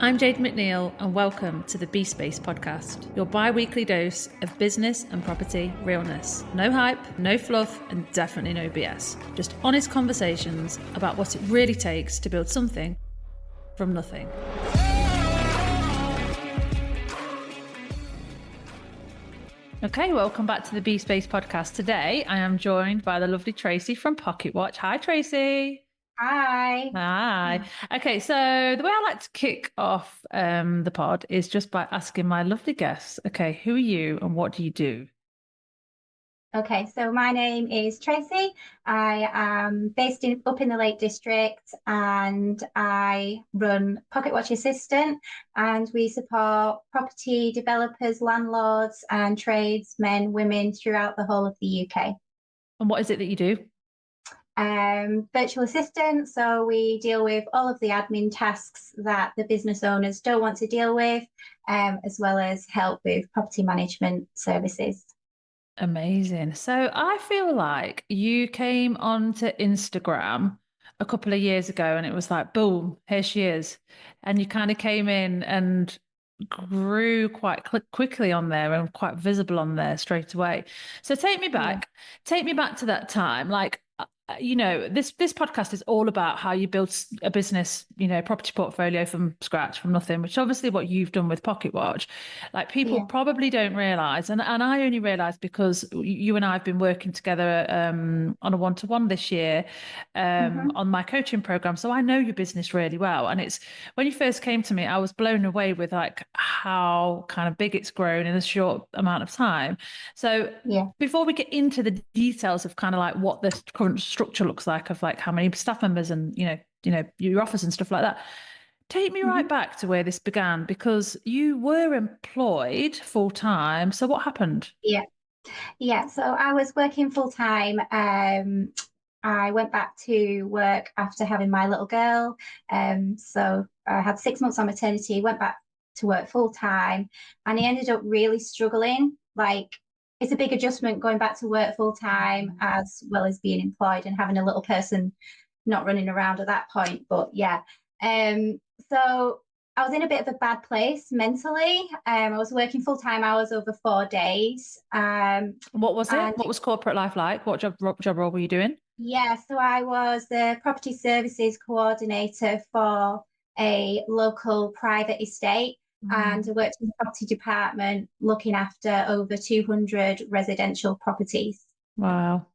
I'm Jade McNeil and welcome to the Beespace Podcast, your bi-weekly dose of business and property realness. No hype, no fluff, and definitely no BS. Just honest conversations about what it really takes to build something from nothing. Okay, welcome back to the Beespace Podcast. Today, I am joined by the lovely Tracey from Pocket Watch. Hi, Tracey. Hi. Hi. Okay, so the way I like to kick off the pod is just by asking my lovely guests, okay, who are you and what do you do? Okay, so my name is Tracey. I am based up in the Lake District and I run Pocket Watch Assistant, and we support property developers, landlords and tradesmen, women throughout the whole of the UK. And what is it that you do? Virtual assistant. So we deal with all of the admin tasks that the business owners don't want to deal with, as well as help with property management services. Amazing. So I feel like you came onto Instagram a couple of years ago and it was like, boom, here she is. And you kind of came in and grew quite quickly on there and quite visible on there straight away. So take me back to that time. Like, you know, this podcast is all about how you build a business, you know, property portfolio from scratch, from nothing, which obviously what you've done with Pocket Watch. Like people probably don't realize, and I only realized because you and I have been working together on a one-to-one this year on my coaching program. So I know your business really well. And it's when you first came to me, I was blown away with like how kind of big it's grown in a short amount of time. So before we get into the details of kind of like what the current structure looks like of like how many staff members and you know your office and stuff like that, take me right back to where this began, because you were employed full-time. So what happened? So I was working full-time. I went back to work after having my little girl. So I had 6 months on maternity, went back to work full-time, and I ended up really struggling. Like, it's a big adjustment going back to work full-time as well as being employed and having a little person not running around at that point. But so I was in a bit of a bad place mentally. I was working full-time hours over 4 days. What was it? What was corporate life like? What job role were you doing? So I was the property services coordinator for a local private estate. And I worked in the property department looking after over 200 residential properties. Wow.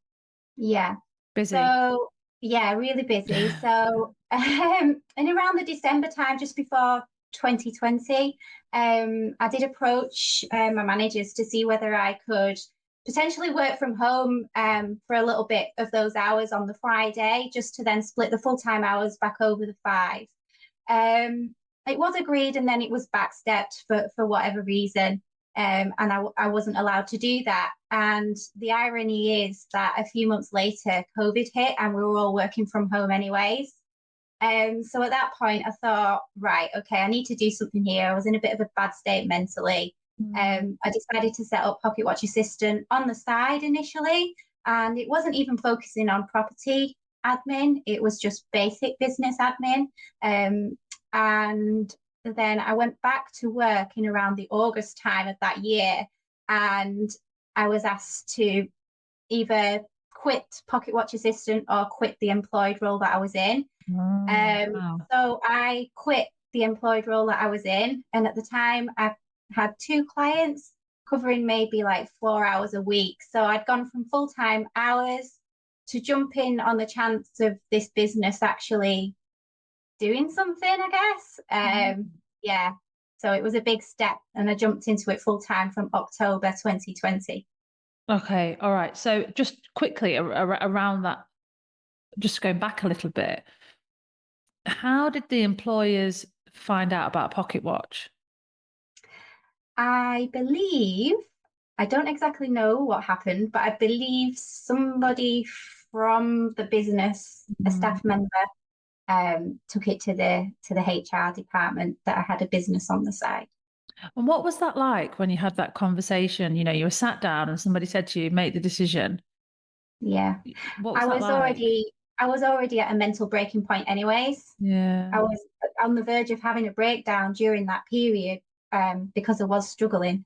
Yeah. Busy. So, really busy. So, and around the December time, just before 2020, I did approach my managers to see whether I could potentially work from home for a little bit of those hours on the Friday, just to then split the full-time hours back over the 5. It was agreed, and then it was backstepped for whatever reason. And I wasn't allowed to do that. And the irony is that a few months later, COVID hit and we were all working from home anyways. So at that point, I thought, right, okay, I need to do something here. I was in a bit of a bad state mentally. I decided to set up Pocket Watch Assistant on the side initially. And it wasn't even focusing on property admin. It was just basic business admin. And then I went back to work in around the August time of that year, and I was asked to either quit Pocket Watch Assistant or quit the employed role that I was in. So I quit the employed role that I was in, and at the time I had 2 clients covering maybe like 4 hours a week. So I'd gone from full-time hours to jump in on the chance of this business actually doing something, I guess. So it was a big step, and I jumped into it full time from October 2020. Okay, all right. So just quickly around that, just going back a little bit, how did the employers find out about Pocket Watch? I don't exactly know what happened, but I believe somebody from the business, a staff member, took it to the HR department that I had a business on the side. And what was that like when you had that conversation? You know, you were sat down and somebody said to you, make the decision. Yeah. What was that like? I was already at a mental breaking point anyways. Yeah. I was on the verge of having a breakdown during that period, because I was struggling.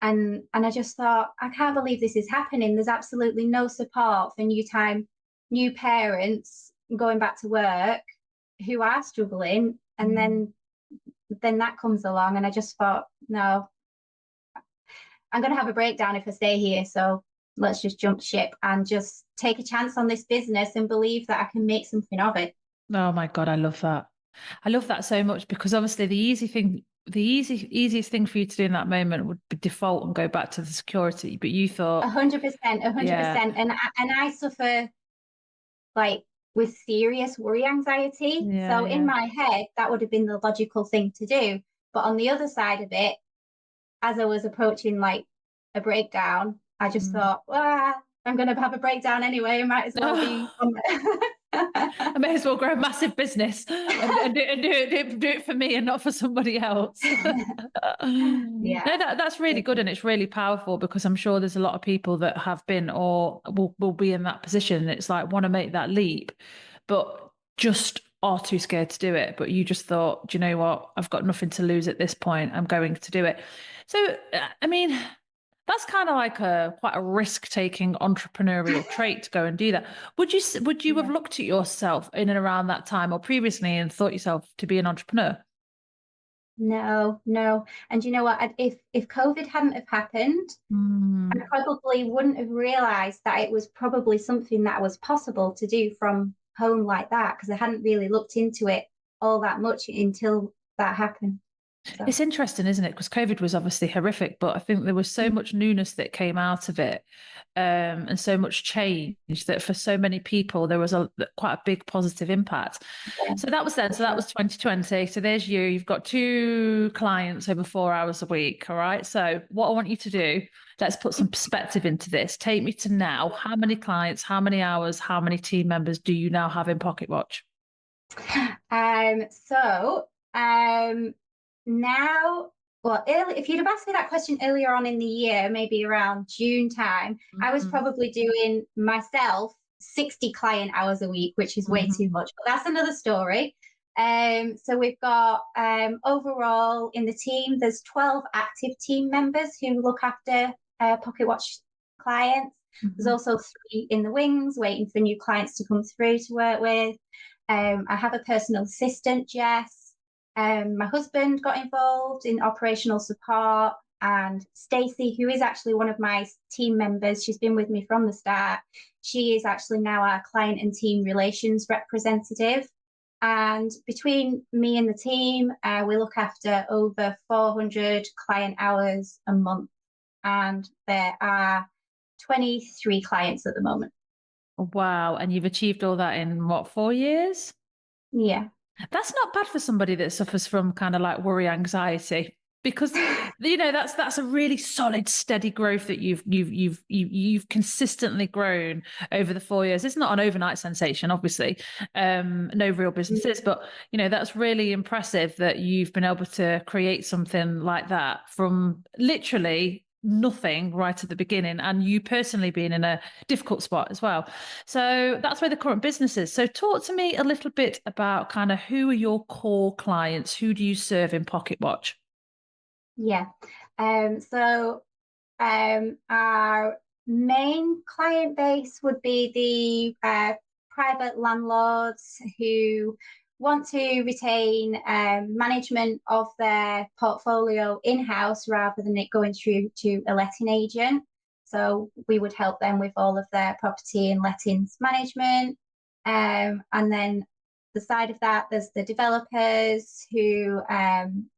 And I just thought, I can't believe this is happening. There's absolutely no support for new parents going back to work who are struggling. And then that comes along, and I just thought, no, I'm going to have a breakdown if I stay here. So let's just jump ship and just take a chance on this business and believe that I can make something of it. Oh my God, I love that. I love that so much, because obviously the easiest thing for you to do in that moment would be default and go back to the security. But you thought, 100%, 100%. yeah, And I suffer like with serious worry anxiety. yeah, So in yeah. my head, that would have been the logical thing to do. But on the other side of it, as I was approaching like a breakdown, I just thought, I'm going to have a breakdown anyway. I might as well be on I may as well grow a massive business and do it for me and not for somebody else. No, Yeah. that's really good, and it's really powerful, because I'm sure there's a lot of people that have been or will be in that position. And it's like, want to make that leap, but just are too scared to do it. But you just thought, do you know what? I've got nothing to lose at this point. I'm going to do it. So, I mean, that's kind of like quite a risk-taking entrepreneurial trait to go and do that. Would you have looked at yourself in and around that time or previously and thought yourself to be an entrepreneur? No, no. And you know what? If COVID hadn't have happened, I probably wouldn't have realized that it was probably something that was possible to do from home like that, because I hadn't really looked into it all that much until that happened. So It's interesting, isn't it? Because COVID was obviously horrific, but I think there was so much newness that came out of it, and so much change, that for so many people there was quite a big positive impact. yeah, So that was then. So that was 2020. So there's you. You've got 2 clients over 4 hours a week. All right. So what I want you to do, let's put some perspective into this. Take me to now. How many clients? How many hours? How many team members do you now have in Pocket Watch? so now, well, if you'd have asked me that question earlier on in the year, maybe around June time, I was probably doing myself 60 client hours a week, which is way too much, but that's another story. So we've got overall in the team, there's 12 active team members who look after Pocket Watch clients. There's also 3 in the wings waiting for new clients to come through to work with. I have a personal assistant, Jess. My husband got involved in operational support, and Stacey, who is actually one of my team members, she's been with me from the start. She is actually now our client and team relations representative. And between me and the team, we look after over 400 client hours a month. And there are 23 clients at the moment. Wow. And you've achieved all that in what, 4 years? Yeah. That's not bad for somebody that suffers from kind of like worry anxiety, because that's a really solid, steady growth that you've consistently grown over the 4 years. It's not an overnight sensation, obviously. No real businesses, but that's really impressive that you've been able to create something like that from literally nothing right at the beginning, and you personally being in a difficult spot as well. So that's where the current business is. So talk to me a little bit about kind of who are your core clients? Who do you serve in Pocket Watch? Yeah. So our main client base would be the private landlords who want to retain management of their portfolio in-house rather than it going through to a letting agent. So we would help them with all of their property and lettings management. And then the side of that, there's the developers who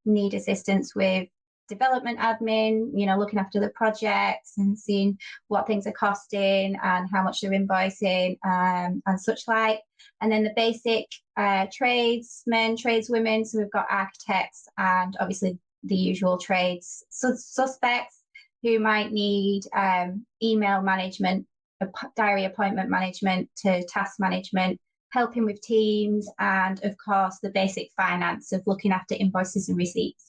need assistance with development admin, looking after the projects and seeing what things are costing and how much they're invoicing, and such like. And then the basic tradesmen, tradeswomen. So we've got architects and obviously the usual trades suspects who might need email management, diary appointment management, to task management, helping with teams, and of course the basic finance of looking after invoices and receipts.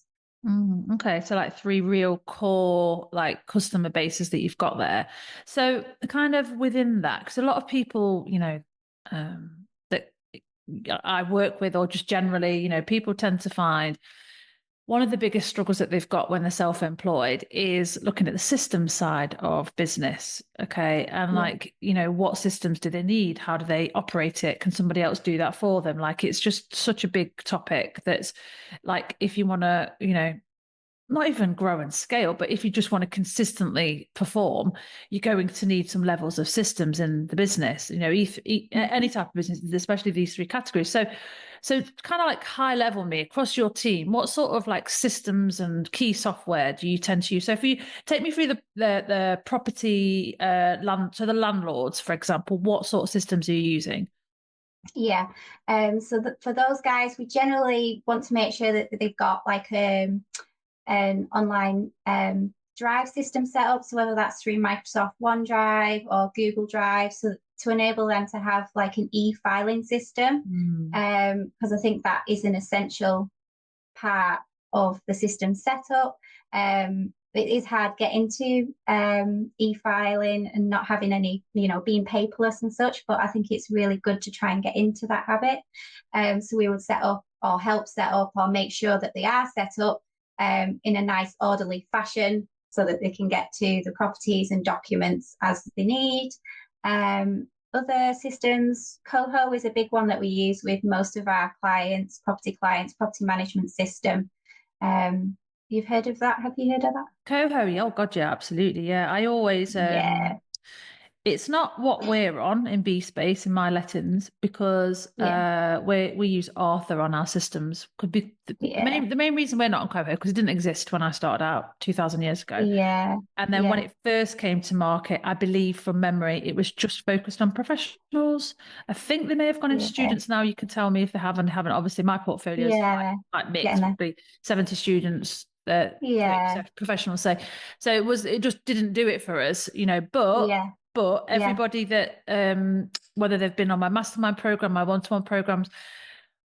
Okay, so like 3 real core like customer bases that you've got there. So kind of within that, because a lot of people, I work with, or just generally, you know, people tend to find one of the biggest struggles that they've got when they're self-employed is looking at the system side of business. Okay. And like, you know, what systems do they need? How do they operate it? Can somebody else do that for them? Like, it's just such a big topic that's like, if you want to, you know, not even grow and scale, but if you just want to consistently perform, you're going to need some levels of systems in the business, you know, any type of business, especially these three categories. So kind of like high level me across your team, what sort of like systems and key software do you tend to use? So if you take me through the property land, so the landlords, for example, what sort of systems are you using? Yeah. So for those guys, we generally want to make sure that they've got like an online drive system set up. So whether that's through Microsoft OneDrive or Google Drive, so to enable them to have like an e-filing system, because I think that is an essential part of the system setup. It is hard getting to e-filing and not having any, you know, being paperless and such, but I think it's really good to try and get into that habit. So we would set up or help set up or make sure that they are set up in a nice orderly fashion so that they can get to the properties and documents as they need. Other systems, Coho is a big one that we use with most of our clients, property management system. You've heard of that? Have you heard of that? Coho, yeah, oh God, yeah, absolutely. Yeah. I always Yeah. it's not what we're on in Beespace in my lettings because we use Arthur on our systems. Could be the main reason we're not on Coho because it didn't exist when I started out 2000 years ago. Yeah. And then when it first came to market, I believe from memory, it was just focused on professionals. I think they may have gone into students now. You can tell me if they haven't. Obviously, my portfolio is like mixed, probably 70 students, 30% professionals. So it just didn't do it for us, you know, but everybody that whether they've been on my mastermind program, my one-to-one programs,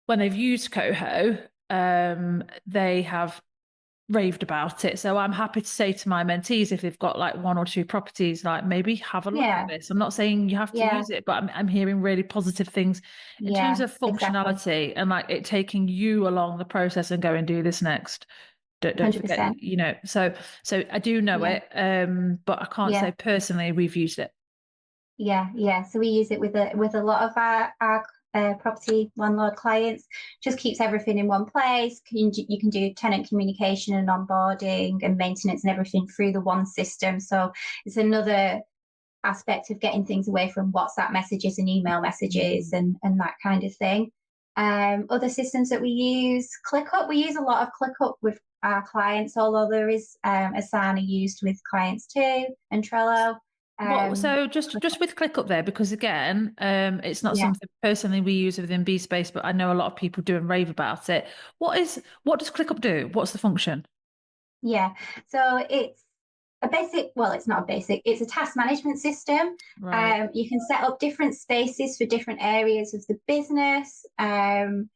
when they've used Coho, they have raved about it. So I'm happy to say to my mentees, if they've got like one or two properties, like maybe have a look at this. I'm not saying you have to use it, but I'm hearing really positive things in terms of functionality and like it taking you along the process and go and do this next. Don't forget, you know, so I do know it, but I can't say personally we've used it. So we use it with a lot of our property landlord clients. Just keeps everything in one place. You can do tenant communication and onboarding and maintenance and everything through the one system. So it's another aspect of getting things away from WhatsApp messages and email messages and that kind of thing. Other systems that we use, ClickUp. We use a lot of ClickUp with our clients, although there is Asana used with clients too, and Trello. So just with ClickUp there, because again, it's not something personally we use within Beespace, but I know a lot of people do and rave about it. What does ClickUp do? What's the function? So it's a basic, well, it's not a basic, it's a task management system. Right. You can set up different spaces for different areas of the business. And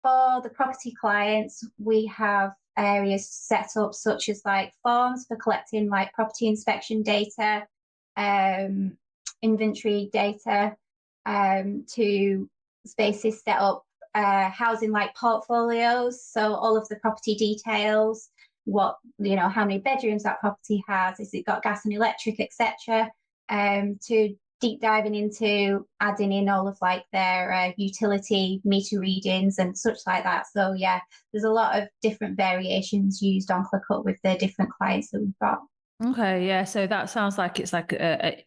for the property clients, we have areas set up such as like forms for collecting like property inspection data, inventory data, to spaces set up housing like portfolios. So all of the property details, what, you know, how many bedrooms that property has, has it got gas and electric, etc. To deep diving into adding in all of like their utility meter readings and such like that. So there's a lot of different variations used on ClickUp with the different clients that we've got. Okay, so that sounds like it's like a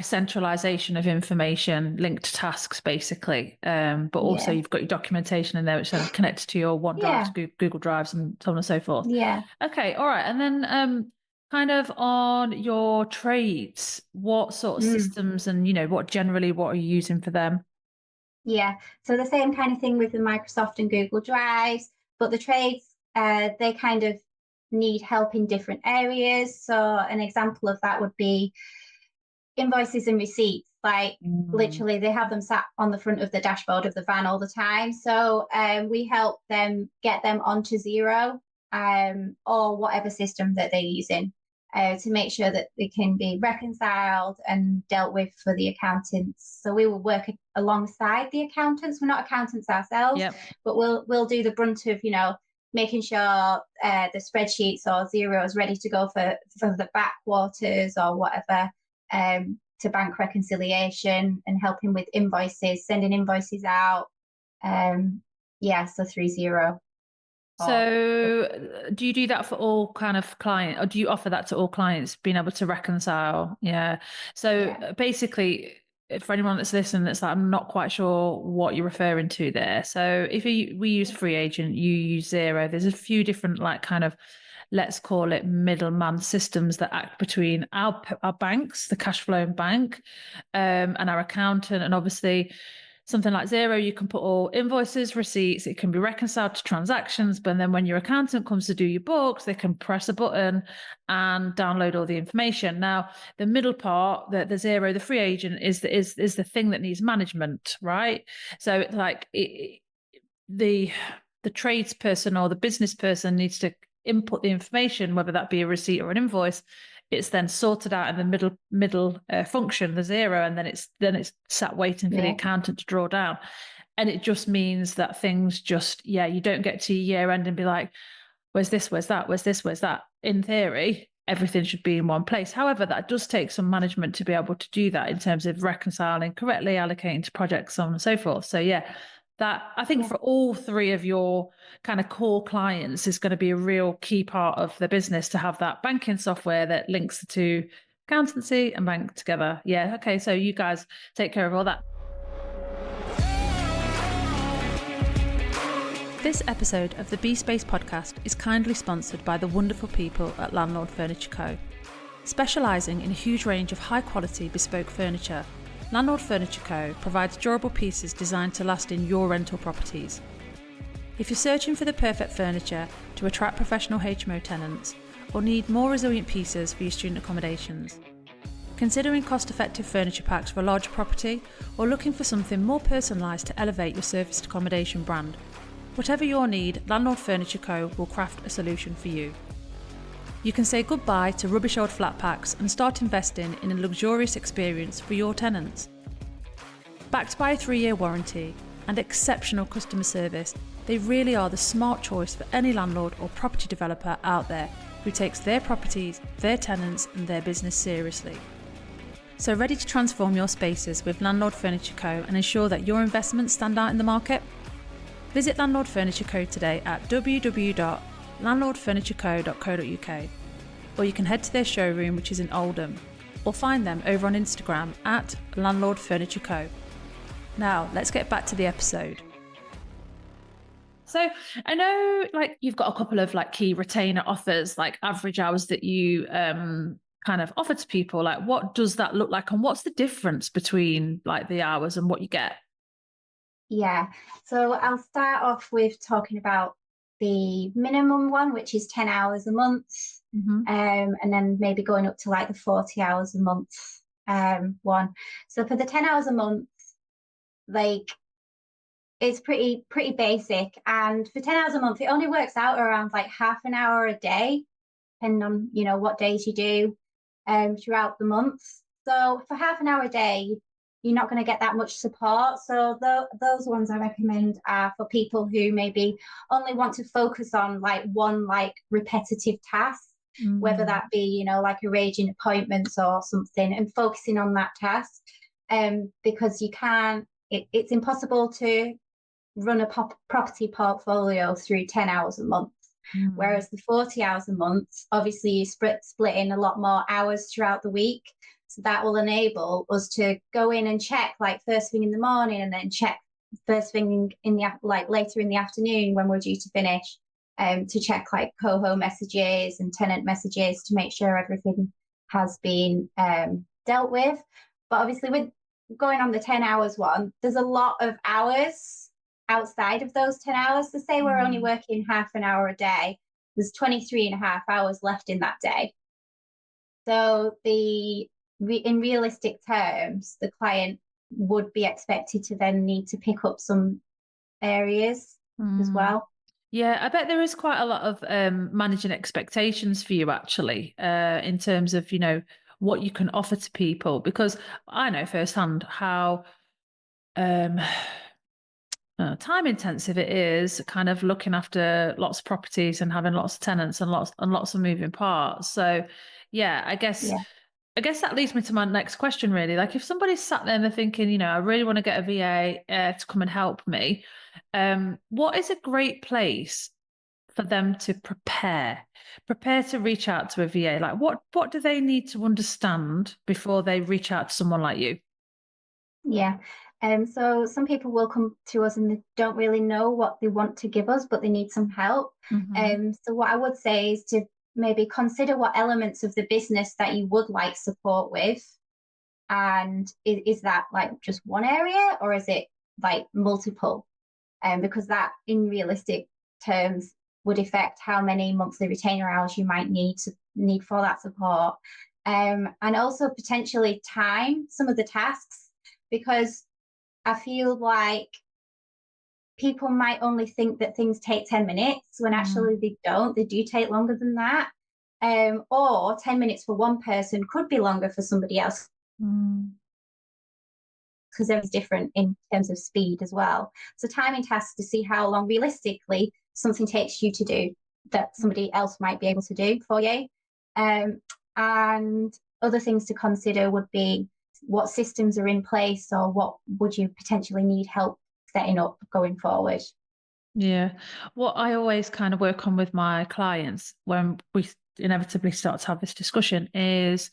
centralization of information linked to tasks, basically. But also you've got your documentation in there, which then connects to your OneDrive, Google Drives, and so on and so forth. Okay, all right, and then kind of on your trades, what sort of systems and what are you using for them? So the same kind of thing with the Microsoft and Google Drives, but the trades they kind of need help in different areas. So an example of that would be invoices and receipts. Like literally they have them sat on the front of the dashboard of the van all the time. So we help them get them onto Xero or whatever system that they're using. to make sure that they can be reconciled and dealt with for the accountants. So we will work alongside the accountants. We're not accountants ourselves, but we'll do the brunt of, making sure the spreadsheets or Xero is ready to go for the backwaters or whatever, to bank reconciliation and helping with invoices, sending invoices out. So through Xero. So do you do that for all kind of client, or do you offer that to all clients, being able to reconcile? Yeah. So basically, for anyone that's listening that's like, I'm not quite sure what you're referring to there. So if we use Free Agent, you use Xero, there's a few different like kind of, let's call it middleman systems that act between our banks, the cash flow bank, and our accountant. And obviously something like Xero, you can put all invoices, receipts, it can be reconciled to transactions, but then when your accountant comes to do your books, they can press a button and download all the information. Now, the middle part, the Xero, the Free Agent, is the thing that needs management, right? So it's like the tradesperson or the business person needs to input the information, whether that be a receipt or an invoice. It's then sorted out in the middle function, the Xero, and then it's sat waiting for the accountant to draw down. And it just means that things just, you don't get to year end and be like, where's this, where's that, where's this, where's that? In theory, everything should be in one place. However, that does take some management to be able to do that in terms of reconciling correctly, allocating to projects, so on and so forth. So that I think for all three of your kind of core clients is going to be a real key part of the business, to have that banking software that links the two, accountancy and bank, together. Yeah. Okay. So you guys take care of all that. This episode of the Beespace Podcast is kindly sponsored by the wonderful people at Landlord Furniture Co. Specialising in a huge range of high quality bespoke furniture, Landlord Furniture Co. provides durable pieces designed to last in your rental properties. If you're searching for the perfect furniture to attract professional HMO tenants, or need more resilient pieces for your student accommodations, considering cost-effective furniture packs for a larger property, or looking for something more personalised to elevate your serviced accommodation brand, whatever your need, Landlord Furniture Co. will craft a solution for you. You can say goodbye to rubbish old flat packs and start investing in a luxurious experience for your tenants. Backed by a 3-year warranty and exceptional customer service, they really are the smart choice for any landlord or property developer out there who takes their properties, their tenants and their business seriously. So ready to transform your spaces with Landlord Furniture Co. and ensure that your investments stand out in the market? Visit Landlord Furniture Co. today at www.landlordfurnitureco.co.uk, or you can head to their showroom, which is in Oldham, or find them over on Instagram at Landlord Furniture Co. Now, let's get back to the episode. So I know like you've got a couple of like key retainer offers, like average hours that you kind of offer to people. Like what does that look like, and what's the difference between like the hours and what you get? Yeah, so I'll start off with talking about the minimum one, which is 10 hours a month, and then maybe going up to like the 40 hours a month one. So for the 10 hours a month, like it's pretty basic, and for 10 hours a month, it only works out around like half an hour a day, depending on what days you do throughout the month. So for half an hour a day, you're not going to get that much support. So those ones I recommend are for people who maybe only want to focus on like one like repetitive task, whether that be, like arranging appointments or something, and focusing on that task. Because it's impossible to run a property portfolio through 10 hours a month. Whereas the 40 hours a month, obviously you split in a lot more hours throughout the week. So that will enable us to go in and check like first thing in the morning, and then check first thing in the like later in the afternoon when we're due to finish, to check like Coho messages and tenant messages to make sure everything has been dealt with. But obviously with going on the 10 hours one, there's a lot of hours outside of those 10 hours. So say we're only working half an hour a day, there's 23 and a half hours left in that day. So in realistic terms, the client would be expected to then need to pick up some areas as well. Yeah, I bet there is quite a lot of managing expectations for you actually, in terms of, what you can offer to people, because I know firsthand how um, time intensive it is kind of looking after lots of properties and having lots of tenants and lots of moving parts. So yeah, Yeah. I guess that leads me to my next question, really. Like, if somebody's sat there and they're thinking, I really want to get a VA to come and help me, what is a great place for them to prepare to reach out to a VA? Like, what do they need to understand before they reach out to someone like you? Yeah. So some people will come to us and they don't really know what they want to give us, but they need some help. Mm-hmm. So what I would say is to maybe consider what elements of the business that you would like support with. And is that like just one area or is it like multiple? Because that in realistic terms would affect how many monthly retainer hours you might need for that support. And also potentially time some of the tasks, because I feel like people might only think that things take 10 minutes when actually they don't. They do take longer than that. Or 10 minutes for one person could be longer for somebody else, Mm. because everyone's different in terms of speed as well. So timing tasks to see how long realistically something takes you to do that somebody else might be able to do for you. And other things to consider would be what systems are in place, or what would you potentially need help setting up going forward. Yeah. What I always kind of work on with my clients when we inevitably start to have this discussion is,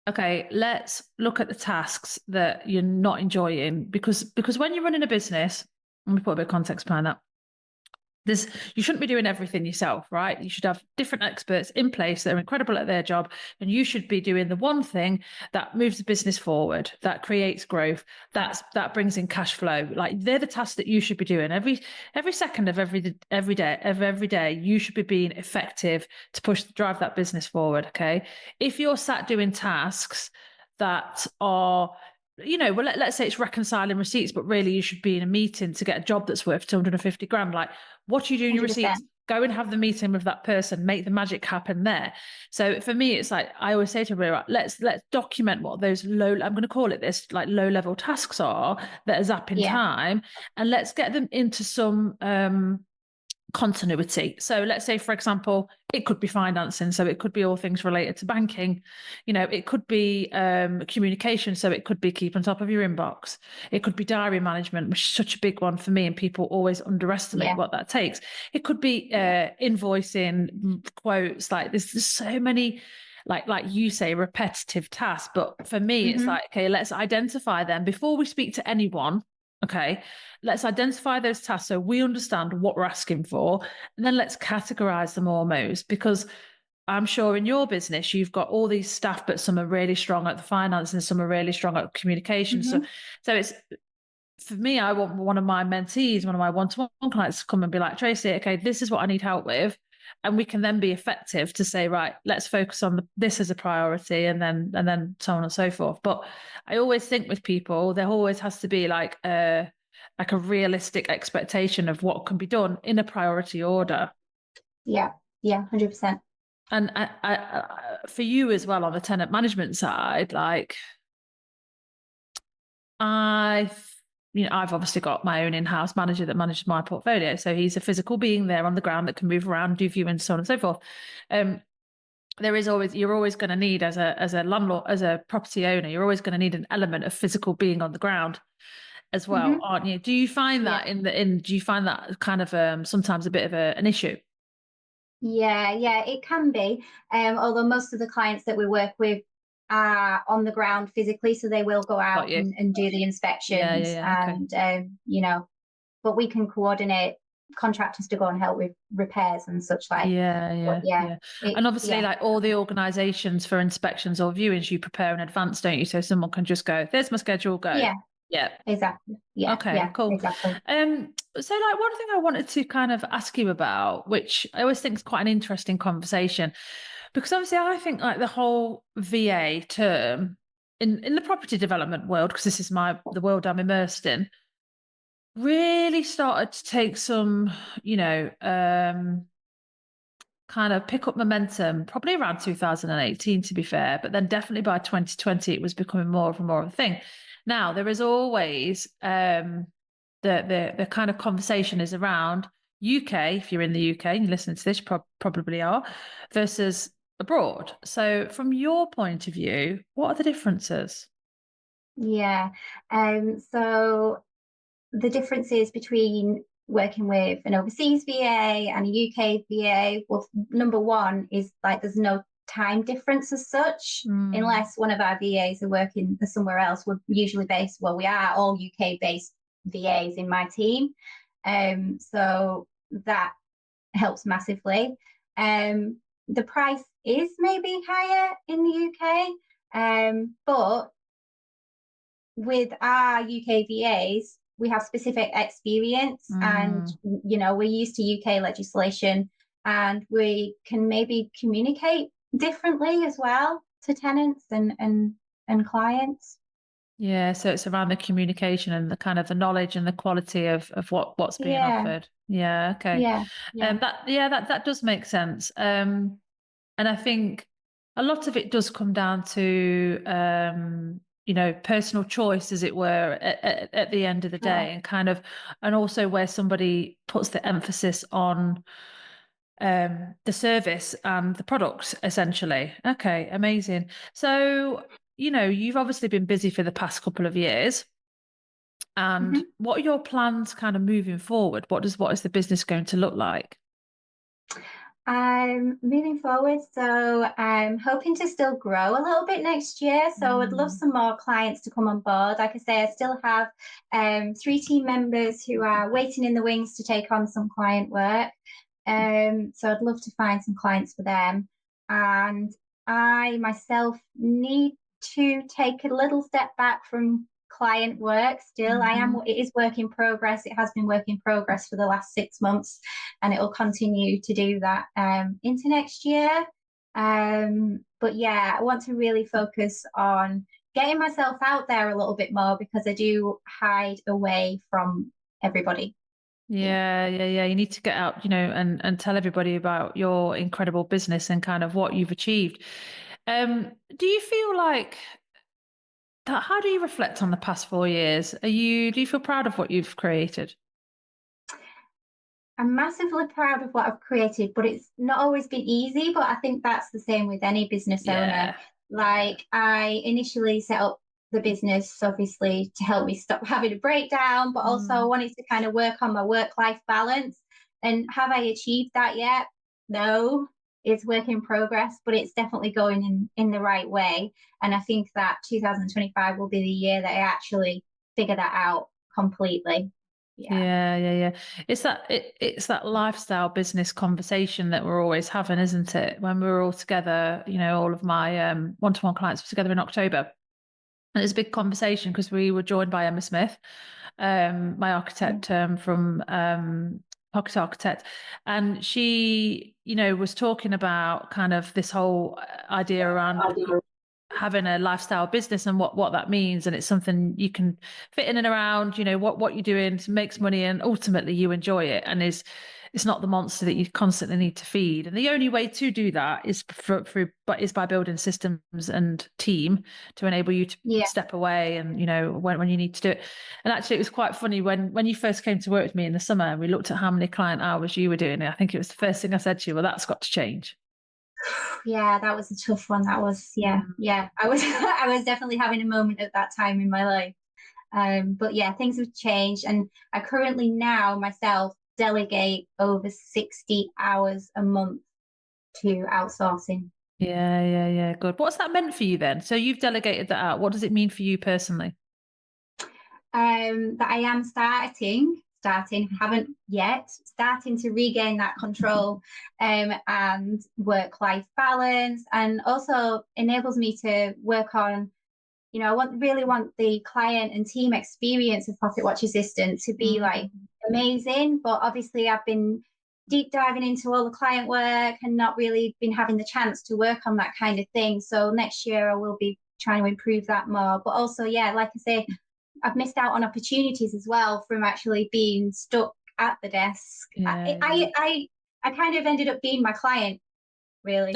okay, let's look at the tasks that you're not enjoying, because when you're running a business, let me put a bit of context behind that. You shouldn't be doing everything yourself, right? You should have different experts in place that are incredible at their job, and you should be doing the one thing that moves the business forward, that creates growth, that brings in cash flow. Like, they're the tasks that you should be doing every second of every day. You should be being effective to drive that business forward. Okay, if you're sat doing tasks that are, well, let's say it's reconciling receipts, but really you should be in a meeting to get a job that's worth 250 grand. Like, what are you doing your receipts? 100%. Go and have the meeting with that person, make the magic happen there. So for me, it's like, I always say to everybody, right, let's document what those I'm going to call it this, like, low level tasks are that are zapping Yeah. time, and let's get them into some continuity. So let's say, for example, it could be financing, so it could be all things related to banking. It could be communication, so it could be keep on top of your inbox. It could be diary management, which is such a big one for me, and people always underestimate Yeah. what that takes. It could be invoicing, quotes. Like, there's so many, like you say, repetitive tasks. But for me, it's Mm-hmm. like, okay, let's identify them before we speak to anyone. Okay, let's identify those tasks so we understand what we're asking for, and then let's categorize them almost, because I'm sure in your business you've got all these staff, but some are really strong at the finance and some are really strong at communication. So, Mm-hmm. it's, for me, I want one of my mentees, one of my one-to-one clients to come and be like, Tracey, okay, this is what I need help with. And we can then be effective to say, right, let's focus on this as a priority, and then so on and so forth. But I always think with people, there always has to be like a realistic expectation of what can be done in a priority order. Yeah. Yeah. 100%. And for you as well, on the tenant management side, like, I, I've obviously got my own in-house manager that manages my portfolio. So he's a physical being there on the ground that can move around, do viewings, so on and so forth. You're always going to need, as a landlord, as a property owner, you're always going to need an element of physical being on the ground as well, Mm-hmm. aren't you? Do you find Yeah. that do you find that kind of sometimes a bit of an issue? Yeah, yeah, it can be. Although most of the clients that we work with are on the ground physically, so they will go Got out you. and do the Yeah, inspections, yeah, yeah. Okay. and but we can coordinate contractors to go and help with repairs and such like. Yeah, But yeah, yeah, yeah. And obviously, yeah, like, all the organisations for inspections or viewings, you prepare in advance, don't you? So someone can just go, there's my schedule, go. yeah, Yeah. exactly. Yeah, Okay, yeah, cool. exactly. So, like, one thing I wanted to kind of ask you about, which I always think is quite an interesting conversation, because obviously I think, like, the whole VA term in the property development world, because this is the world I'm immersed in, really started to take some, kind of pick up momentum probably around 2018, to be fair, but then definitely by 2020 it was becoming more and more of a thing. Now there is always the kind of conversation is around UK, if you're in the UK and you listen to this, probably are, versus abroad. So from your point of view, what are the differences? Yeah. So the differences between working with an overseas VA and a UK VA, well, number one is like there's no time difference as such, unless one of our VAs are working somewhere else. We're usually based, well, we are all UK based VAs in my team. So that helps massively. The price is maybe higher in the UK, but with our UK VAs, we have specific experience and, we're used to UK legislation, and we can maybe communicate differently as well to tenants and clients. Yeah, so it's around the communication and the kind of the knowledge and the quality of what's being Yeah, offered. Yeah, okay. yeah, yeah. That does make sense. And I think a lot of it does come down to personal choice, as it were, at the end of the Sure. day, and kind of, and also where somebody puts the emphasis on the service and the product, essentially. Okay, amazing. So, you've obviously been busy for the past couple of years. And Mhm. what are your plans kind of moving forward? What is the business going to look like? Moving forward, so I'm hoping to still grow a little bit next year. So I'd love some more clients to come on board. Like I say, I still have 3 team members who are waiting in the wings to take on some client work. So I'd love to find some clients for them. And I myself need to take a little step back from client work still. It is work in progress. It has been work in progress for the last 6 months, and it will continue to do that into next year. But yeah, I want to really focus on getting myself out there a little bit more, because I do hide away from everybody. Yeah. You need to get out, and tell everybody about your incredible business and kind of what you've achieved. Do you feel like that? How do you reflect on the past 4 years? Do you feel proud of what you've created? I'm massively proud of what I've created, but it's not always been easy. But I think that's the same with any business owner. Yeah. Like, I initially set up the business, obviously, to help me stop having a breakdown, but also I wanted to kind of work on my work-life balance. And have I achieved that yet? No, it's work in progress, but it's definitely going in the right way. And I think that 2025 will be the year that I actually figure that out completely. Yeah. Yeah. It's that lifestyle business conversation that we're always having, isn't it? When we're all together, all of my one-to-one clients were together in October. And it's a big conversation because we were joined by Emma Smith, my architect from Pocket Architect, and she, was talking about kind of this whole idea around having a lifestyle business and what that means, and it's something you can fit in and around, what you're doing makes money, and ultimately you enjoy it, and it's not the monster that you constantly need to feed. And the only way to do that is is by building systems and team to enable you to Yeah. step away, and when you need to do it. And actually it was quite funny when you first came to work with me in the summer and we looked at how many client hours you were doing. I think it was the first thing I said to you, well, that's got to change. Yeah, that was a tough one. That was, yeah. I was I was definitely having a moment at that time in my life. But yeah, things have changed, and I currently now myself delegate over 60 hours a month to outsourcing. Yeah. Good. What's that meant for you then? So you've delegated that out. What does it mean for you personally? That I am starting, haven't yet, starting to regain that control and work-life balance, and also enables me to work on, really want the client and team experience of Pocket Watch Assistant to be like amazing. But obviously I've been deep diving into all the client work and not really been having the chance to work on that kind of thing. So next year I will be trying to improve that more. But also, yeah, like I say, I've missed out on opportunities as well from actually being stuck at the desk. Yeah. I kind of ended up being my client, really.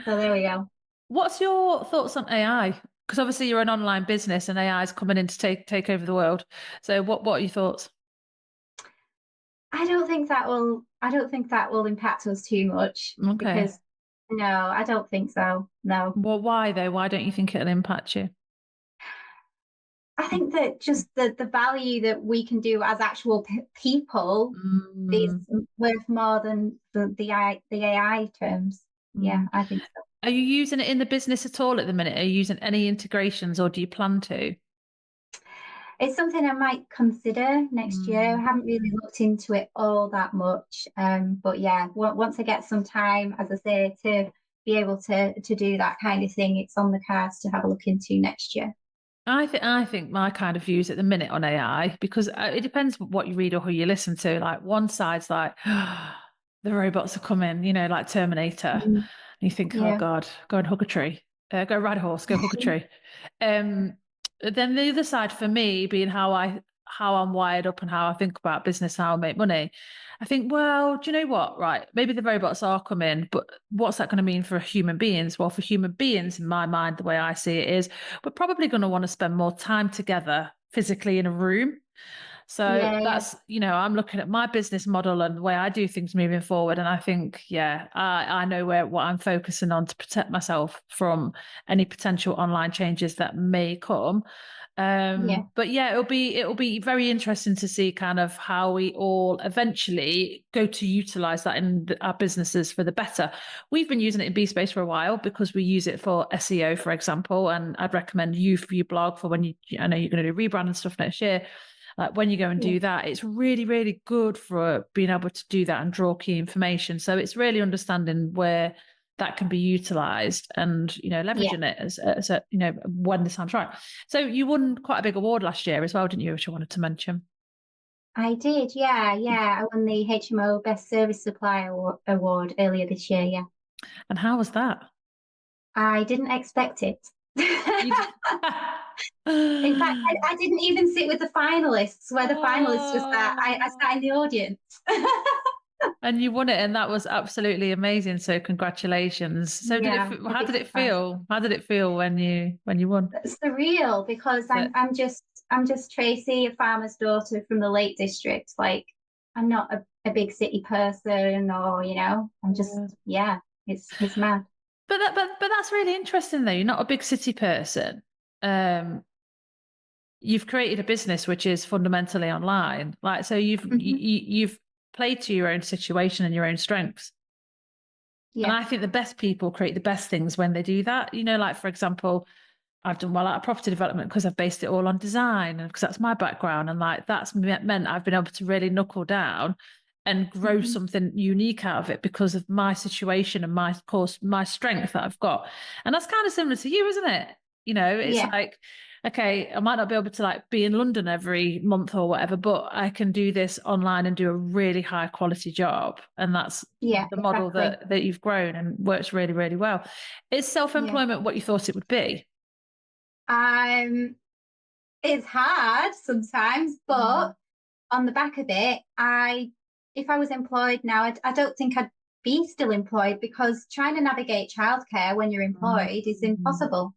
So there we go. What's your thoughts on AI? Because obviously you're an online business and AI is coming in to take over the world. So what are your thoughts? I don't think that will impact us too much Okay. because no, I don't think so. No. Well, why though? Why don't you think it'll impact you? I think that just the value that we can do as actual people is Mm, worth more than the AI terms. Yeah, mm. I think so. Are you using it in the business at all at the minute? Are you using any integrations or do you plan to? It's something I might consider next year. I Mm. haven't really looked into it all that much. But yeah, once I get some time, as I say, to be able to do that kind of thing, it's on the cards to have a look into next year. I think my kind of views at the minute on AI, because it depends what you read or who you listen to. Like one side's like, the robots are coming, like Terminator. Mm, And you think, oh yeah, God, go and hug a tree. Go ride a horse, go hug a tree. Um, then the other side for me being how I'm wired up and how I think about business, how I make money. I think, well, do you know what? Right, maybe the robots are coming, but what's that going to mean for human beings? Well, for human beings, in my mind, the way I see it is we're probably going to want to spend more time together physically in a room. So yeah, yeah, that's, I'm looking at my business model and the way I do things moving forward. And I think, yeah, I know what I'm focusing on to protect myself from any potential online changes that may come. yeah, But yeah, it'll be very interesting to see kind of how we all eventually go to utilize that in our businesses for the better. We've been using it in Beespace for a while because we use it for SEO, for example, and I'd recommend you for your blog for when I know you're going to do rebrand and stuff next year. Like when you go and yeah, do that, it's really, really good for being able to do that and draw key information. So it's really understanding where that can be utilized and yeah. leveraging it as a when the time's right. So you won quite a big award last year as well, didn't you, which I wanted to mention? I did, yeah, yeah. I won the HMO Best Service Supplier Award earlier this year, yeah. And how was that? I didn't expect it. You In fact, I didn't even sit with the finalists, where the finalists was that I Oh, sat in the audience. and you won it, and that was absolutely amazing. So congratulations. So Yeah, a how bit did it surprised. feel? How did it feel when you won? It's surreal because So, I'm just Tracey, a farmer's daughter from the Lake District. Like I'm not a big city person, or I'm just yeah. yeah. It's mad. But that's really interesting though. You're not a big city person. Um, you've created a business which is fundamentally online. Like so Hmm. you've played to your own situation and your own strengths. And Yeah, I think the best people create the best things when they do that. Like for example, I've done well out of property development because I've based it all on design and because that's my background. And like that's meant I've been able to really knuckle down and grow hmm, something unique out of it because of my situation and my course, my strength that I've got. And that's kind of similar to you, isn't it? It's yeah, like, okay, I might not be able to like be in London every month or whatever, but I can do this online and do a really high quality job. And that's yeah. the model Exactly. that you've grown and works really, really well. Is Yeah. self-employment what you thought it would be? Um, it's hard sometimes, Mm. but on the back of it, if I was employed now, I don't think I'd be still employed because trying to navigate childcare when you're employed is Mm. impossible.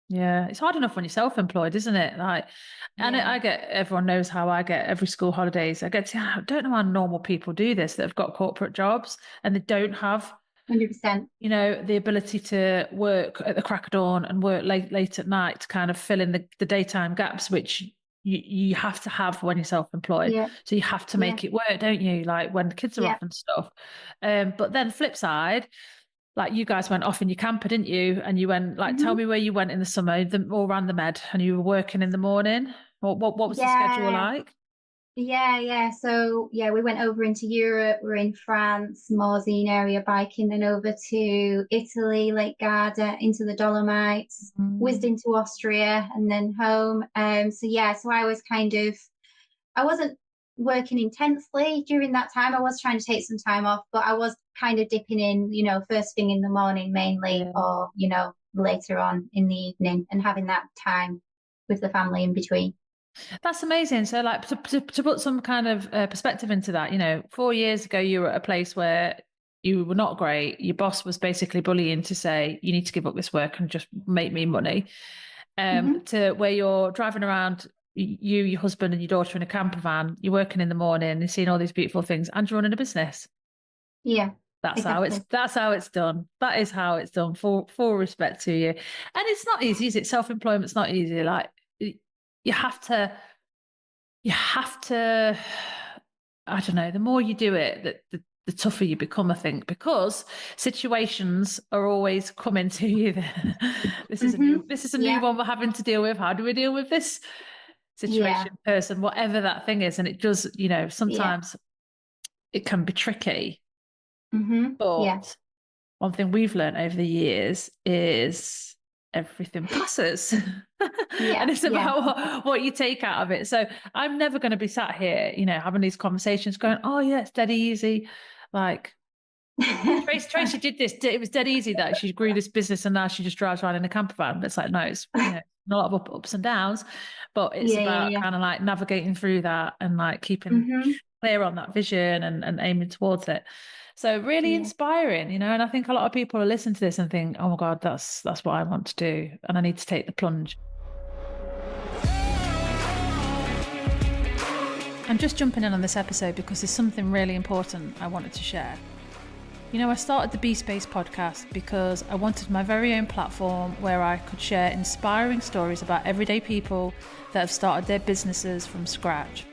Yeah, it's hard enough when you're self-employed, isn't it? Like, and Yeah, I get everyone knows how I get every school holidays. I don't know how normal people do this that have got corporate jobs and they don't have, 100%. the ability to work at the crack of dawn and work late at night to kind of fill in the daytime gaps, which you have to have when you're self-employed. Yeah, So you have to yeah, make it work, don't you? Like when the kids are yeah. off and stuff. But then flip side, like you guys went off in your camper, didn't you? And you went like, tell Hmm. me where you went in the summer, all around the med, and you were working in the morning. What was the schedule Yeah, like? yeah, yeah. So yeah, we went over into Europe. We're in France, Morzine area biking, then over to Italy, Lake Garda, into the Dolomites, whizzed Mm. into Austria, and then home. So yeah, so I wasn't working intensely during that time. I was trying to take some time off, but I was kind of dipping in, first thing in the morning mainly, Yeah. or later on in the evening, and having that time. with the family in between. That's amazing. So like to put some kind of perspective into that, 4 years ago, you were at a place where you were not great. Your boss was basically bullying to say, you need to give up this work and just make me money. To where you're driving around, you, your husband and your daughter in a camper van, you're working in the morning, you're seeing all these beautiful things and you're running a business. Yeah. That's exactly. how it's done. That is how it's done. Full respect to you. And it's not easy, is it? Self-employment's not easy. Like you have to, I don't know, the more you do it, the tougher you become, I think, because situations are always coming to you. This is a new one we're having to deal with. How do we deal with this situation, person, whatever that thing is? And it does, sometimes it can be tricky. But one thing we've learned over the years is everything passes. And it's about what you take out of it. So I'm never going to be sat here, having these conversations going, oh yeah, it's dead easy. Like Tracey did this. It was dead easy that she grew this business and now she just drives around in a camper van. It's like, no, it's a lot of ups and downs, but it's about kind of like navigating through that and like keeping clear on that vision and aiming towards it. So really inspiring, and I think a lot of people will listen to this and think, oh my God, that's what I want to do. And I need to take the plunge. I'm just jumping in on this episode because there's something really important I wanted to share. I started the Beespace Podcast because I wanted my very own platform where I could share inspiring stories about everyday people that have started their businesses from scratch.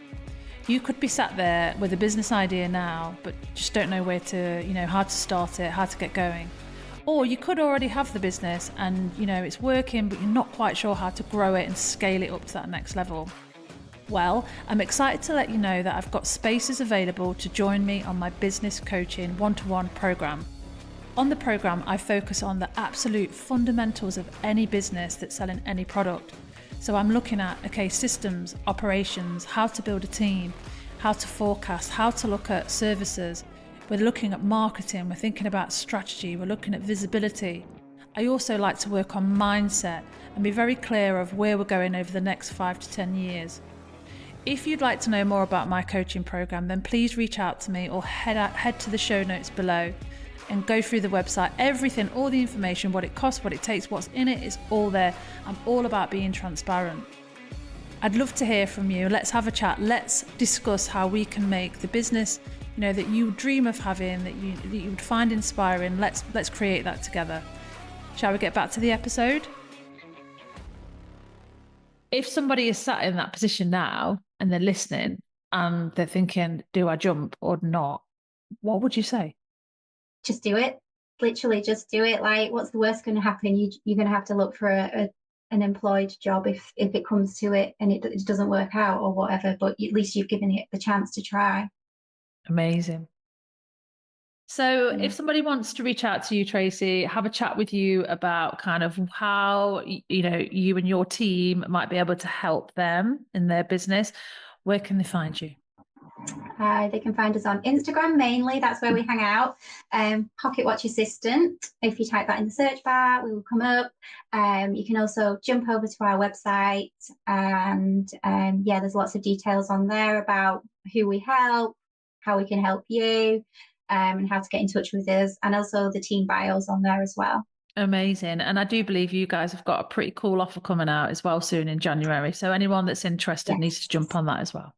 You could be sat there with a business idea now, but just don't know where to, how to start it, how to get going. Or you could already have the business and, it's working, but you're not quite sure how to grow it and scale it up to that next level. Well, I'm excited to let you know that I've got spaces available to join me on my business coaching one-to-one program. On the program, I focus on the absolute fundamentals of any business that's selling any product. So I'm looking at, systems, operations, how to build a team, how to forecast, how to look at services. We're looking at marketing, we're thinking about strategy, we're looking at visibility. I also like to work on mindset and be very clear of where we're going over the next 5 to 10 years. If you'd like to know more about my coaching program, then please reach out to me or head to the show notes below and go through the website. Everything, all the information, what it costs, what it takes, what's in it is all there. I'm all about being transparent. I'd love to hear from you. Let's have a chat. Let's discuss how we can make the business, that you dream of having, that you would find inspiring. Let's create that together. Shall we get back to the episode? If somebody is sat in that position now and they're listening and they're thinking, do I jump or not? What would you say? Just do it. Literally just do it. Like, what's the worst going to happen? You're going to have to look for an employed job if it comes to it and it doesn't work out or whatever, but at least you've given it the chance to try. Amazing. So if somebody wants to reach out to you, Tracey, have a chat with you about kind of how, you and your team might be able to help them in their business, where can they find you? They can find us on Instagram mainly. That's where we hang out. Pocket Watch Assistant. If you type that in the search bar, we will come up. You can also jump over to our website and there's lots of details on there about who we help, how we can help you, and how to get in touch with us, and also the team bios on there as well. Amazing. And I do believe you guys have got a pretty cool offer coming out as well soon in January. So anyone that's interested needs to jump on that as well.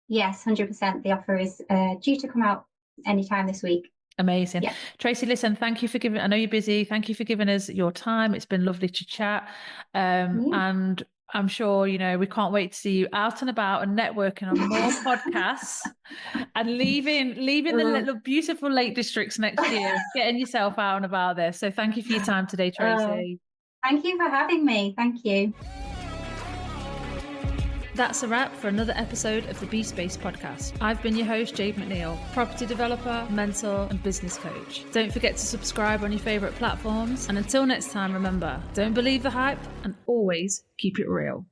Yes, 100%. The offer is due to come out anytime this week. Amazing. Yeah. Tracey, listen, thank you for giving, I know you're busy. Thank you for giving us your time. It's been lovely to chat. And I'm sure, we can't wait to see you out and about and networking on more podcasts and leaving the little beautiful Lake Districts next year, getting yourself out and about there. So thank you for your time today, Tracey. Thank you for having me. Thank you. That's a wrap for another episode of the Beespace Podcast. I've been your host, Jade McNeil, property developer, mentor, and business coach. Don't forget to subscribe on your favourite platforms. And until next time, remember, don't believe the hype and always keep it real.